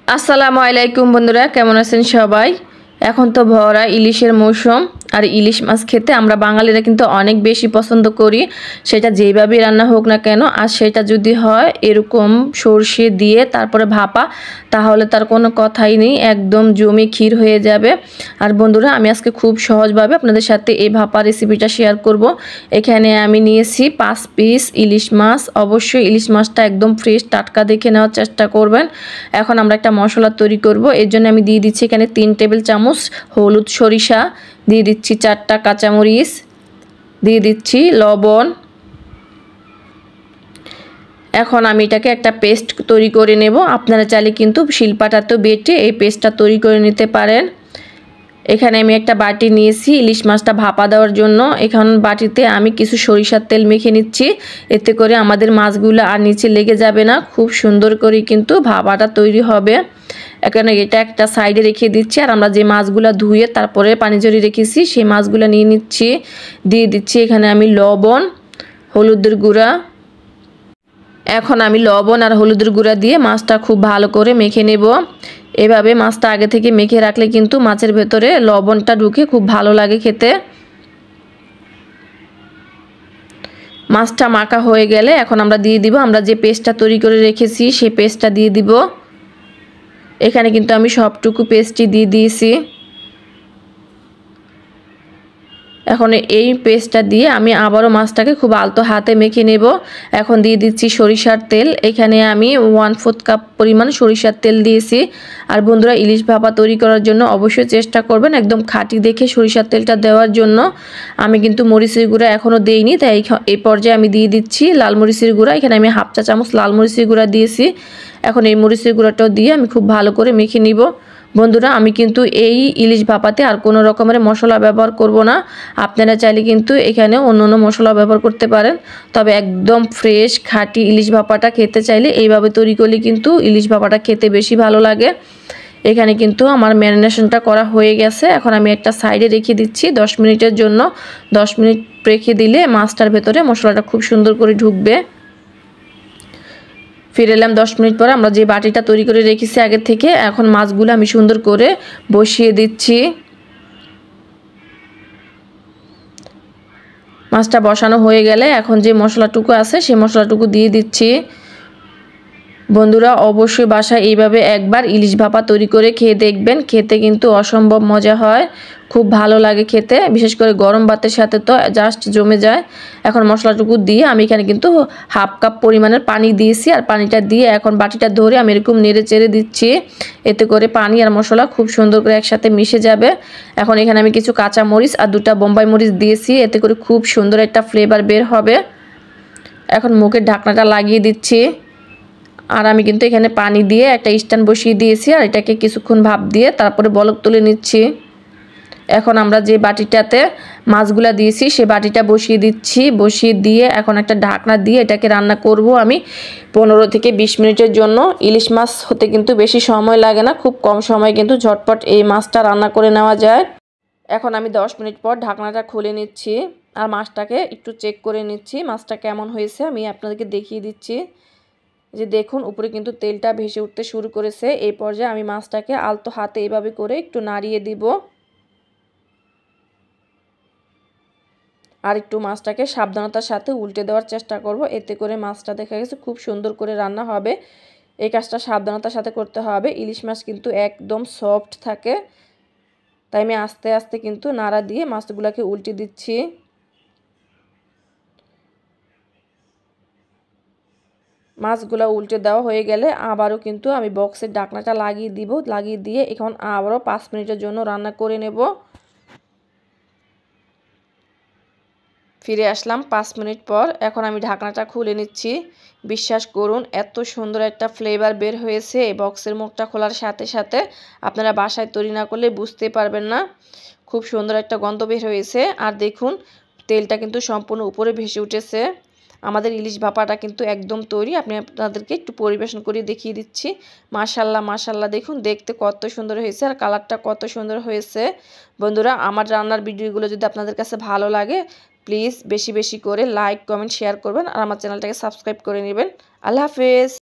আসসালামু আলাইকুম বন্ধুরা, কেমন আছেন সবাই? এখন তো ভরা ইলিশের মৌসুম। আর ইলিশ মাছ খেতে আমরা বাঙালিরা কিন্তু অনেক বেশি পছন্দ করি, সেটা যেইভাবেই রান্না হোক না কেন। আর সেটা যদি হয় এরকম সর্ষে দিয়ে তারপরে ভাপা, তাহলে তার কোনো কথাই নেই, একদম জমে ক্ষীর হয়ে যাবে। আর বন্ধুরা, আমি আজকে খুব সহজভাবে আপনাদের সাথে এই ভাপা রেসিপিটা শেয়ার করব। এখানে আমি নিয়েছি 5 পিস ইলিশ মাছ। অবশ্যই ইলিশ মাছটা একদম ফ্রেশ টাটকা দেখে নেওয়ার চেষ্টা করবেন। এখন আমরা একটা মশলা তৈরি করব। এর জন্য আমি দিয়ে দিচ্ছি এখানে 3 টেবিল চামচ হলুদ সরিষা, দিয়ে দিচ্ছি 4টা কাঁচামরিচ, দিয়ে দিচ্ছি লবণ। এখন আমি এটাকে একটা পেস্ট তৈরি করে নেব। আপনারা চাইলে কিন্তু শিলপাটাতেও বেটে এই পেস্টটা তৈরি করে নিতে পারেন। এখানে আমি একটা বাটি নিয়েছি ইলিশ মাছটা ভাপা দেওয়ার জন্য। এখন বাটিতে আমি কিছু সরিষার তেল মেখে নিচ্ছি, এতে করে আমাদের মাছগুলো আর নিচে লেগে যাবে না, খুব সুন্দর করে কিন্তু ভাপাটা তৈরি হবে। এখানে এটা একটা সাইডে রেখে দিচ্ছি। আর আমরা যে মাছগুলো ধুয়ে তারপরে পানি ঝরিয়ে রেখেছি সেই মাছগুলো নিয়ে নিচ্ছি। দিয়ে দিচ্ছি এখানে আমি লবণ, হলুদের গুঁড়া। এখন আমি লবণ আর হলুদের গুঁড়া দিয়ে মাছটা খুব ভালো করে মেখে নেব। এভাবে মাছটা আগে থেকে মেখে রাখলে কিন্তু মাছের ভেতরে লবণটা ঢুকে খুব ভালো লাগে খেতে। মাছটা মাখা হয়ে গেলে এখন আমরা দিয়ে দিব আমরা যে পেস্টটা তৈরি করে রেখেছি সেই পেস্টটা দিয়ে দিব। এখানে কিন্তু আমি সবটুকু পেস্টই দিয়ে দিয়েছি। এখন এই পেস্টটা দিয়ে আমি আবারও মাছটাকে খুব আলতো হাতে মেখে নেব। এখন দিয়ে দিচ্ছি সরিষার তেল। এখানে আমি 1/4 কাপ পরিমাণ সরিষার তেল দিয়েছি। আর বন্ধুরা, ইলিশ ভাপা তৈরি করার জন্য অবশ্যই চেষ্টা করবেন একদম খাঁটি দেখে সরিষার তেলটা দেওয়ার জন্য। আমি কিন্তু মরিচের গুঁড়া এখনও দেইনি, তাই এই পর্যায়ে আমি দিয়ে দিচ্ছি লাল মরিচের গুঁড়া। এখানে আমি 1/2 চা চামচ লাল মরিচের গুঁড়া দিয়েছি। এখন এই মরিচের গুঁড়াটাও দিয়ে আমি খুব ভালো করে মেখে নিব। বন্ধুরা, আমি কিন্তু এই ইলিশ ভাপাতে আর কোনো রকমের মশলা ব্যবহার করব না। আপনারা চাইলে কিন্তু এখানে অন্য অন্য মশলা ব্যবহার করতে পারেন, তবে একদম ফ্রেশ খাঁটি ইলিশ ভাপাটা খেতে চাইলে এইভাবে তৈরি করলে কিন্তু ইলিশ ভাপাটা খেতে বেশি ভালো লাগে। এখানে কিন্তু আমার ম্যারিনেশনটা করা হয়ে গেছে। এখন আমি একটা সাইডে রেখে দিচ্ছি 10 মিনিটের জন্য। 10 মিনিট রেখে দিলে মাছটার ভেতরে মশলাটা খুব সুন্দর করে ঢুকবে। ফিরে এলাম 10 মিনিট পর। আমরা যে বাটিটা তৈরি করে রেখেছি আগে থেকে, এখন মাছগুলো আমি সুন্দর করে বসিয়ে দিচ্ছি। মাছটা বসানো হয়ে গেলে এখন যে মশলাটুকু আছে সেই মশলাটুকু দিয়ে দিচ্ছি। বন্ধুরা, অবশ্যই বাসায় এইভাবে একবার ইলিশ ভাপা তৈরি করে খেয়ে দেখবেন, খেতে কিন্তু অসম্ভব মজা হয়, খুব ভালো লাগে খেতে, বিশেষ করে গরম ভাতের সাথে তো জাস্ট জমে যায়। এখন মশলাটুকু দিয়ে আমি এখানে কিন্তু 1/2 কাপ পরিমাণের পানি দিয়েছি। আর পানিটা দিয়ে এখন বাটিটা ধরে আমি এরকম নেড়ে চেড়ে দিচ্ছি, এতে করে পানি আর মশলা খুব সুন্দর করে একসাথে মিশে যাবে। এখন এখানে আমি কিছু কাঁচা মরিচ আর 2টা বোম্বাই মরিচ দিয়েছি, এতে করে খুব সুন্দর একটা ফ্লেভার বের হবে। এখন মুখের ঢাকনাটা লাগিয়ে দিচ্ছি। আর আমি কিন্তু এখানে পানি দিয়ে একটা স্ট্যান্ড বসিয়ে দিয়েছি, আর এটাকে কিছুক্ষণ ভাপ দিয়ে তারপরে বলক তুলে নিচ্ছি। এখন আমরা যে বাটিটাতে মাছগুলা দিয়েছি সে বাটিটা বসিয়ে দিচ্ছি। বসিয়ে দিয়ে এখন একটা ঢাকনা দিয়ে এটাকে রান্না করব আমি 15 থেকে 20 মিনিটের জন্য। ইলিশ মাছ হতে কিন্তু বেশি সময় লাগে না, খুব কম সময় কিন্তু ঝটপট এই মাছটা রান্না করে নেওয়া যায়। এখন আমি 10 মিনিট পর ঢাকনাটা খুলে নিচ্ছি আর মাছটাকে একটু চেক করে নিচ্ছি মাছটা কেমন হয়েছে। আমি আপনাদেরকে দেখিয়ে দিচ্ছি যে দেখুন, উপরে কিন্তু তেলটা ভেসে উঠতে শুরু করেছে। এই পর্যায়ে আমি মাছটাকে আলতো হাতে এভাবে করে একটু নাড়িয়ে দিব। আর একটু মাছটাকে সাবধানতার সাথে উল্টে দেওয়ার চেষ্টা করব, এতে করে মাছটা দেখা গেছে খুব সুন্দর করে রান্না হবে। এই কাজটা সাবধানতার সাথে করতে হবে। ইলিশ মাছ কিন্তু একদম সফট থাকে, তাই আমি আস্তে আস্তে কিন্তু নাড়া দিয়ে মাছগুলোকে উল্টে দিচ্ছি। মাছগুলো উল্টে দেওয়া হয়ে গেলে আবারও কিন্তু আমি বক্সের ঢাকনাটা লাগিয়ে দিব। লাগিয়ে দিয়ে এখন আবারও 5 মিনিটের জন্য রান্না করে নেব। ফিরে আসলাম 5 মিনিট পর। এখন আমি ঢাকনাটা খুলে নিচ্ছি। বিশ্বাস করুন, এত সুন্দর একটা ফ্লেভার বের হয়েছে এই বক্সের মুখটা খোলার সাথে সাথে। আপনারা বাসায় তৈরি না করলে বুঝতে পারবেন না, খুব সুন্দর একটা গন্ধ বের হয়েছে। আর দেখুন, তেলটা কিন্তু সম্পূর্ণ উপরে ভেসে উঠেছে। আমাদের ইলিশ ভাপাটা কিন্তু একদম তৈরি। আপনাদেরকে একটু পরিবেশন করে দেখিয়ে দিচ্ছি। মাশাল্লাহ মাশাল্লাহ, দেখুন দেখতে কত সুন্দর হয়েছে আর কালারটা কত সুন্দর হয়েছে। বন্ধুরা, আমার রান্নার ভিডিওগুলো যদি আপনাদের কাছে ভালো লাগে, প্লিজ বেশি বেশি করে লাইক কমেন্ট শেয়ার করবেন আর আমার চ্যানেলটাকে সাবস্ক্রাইব করে নেবেন। আল্লাহ হাফেজ।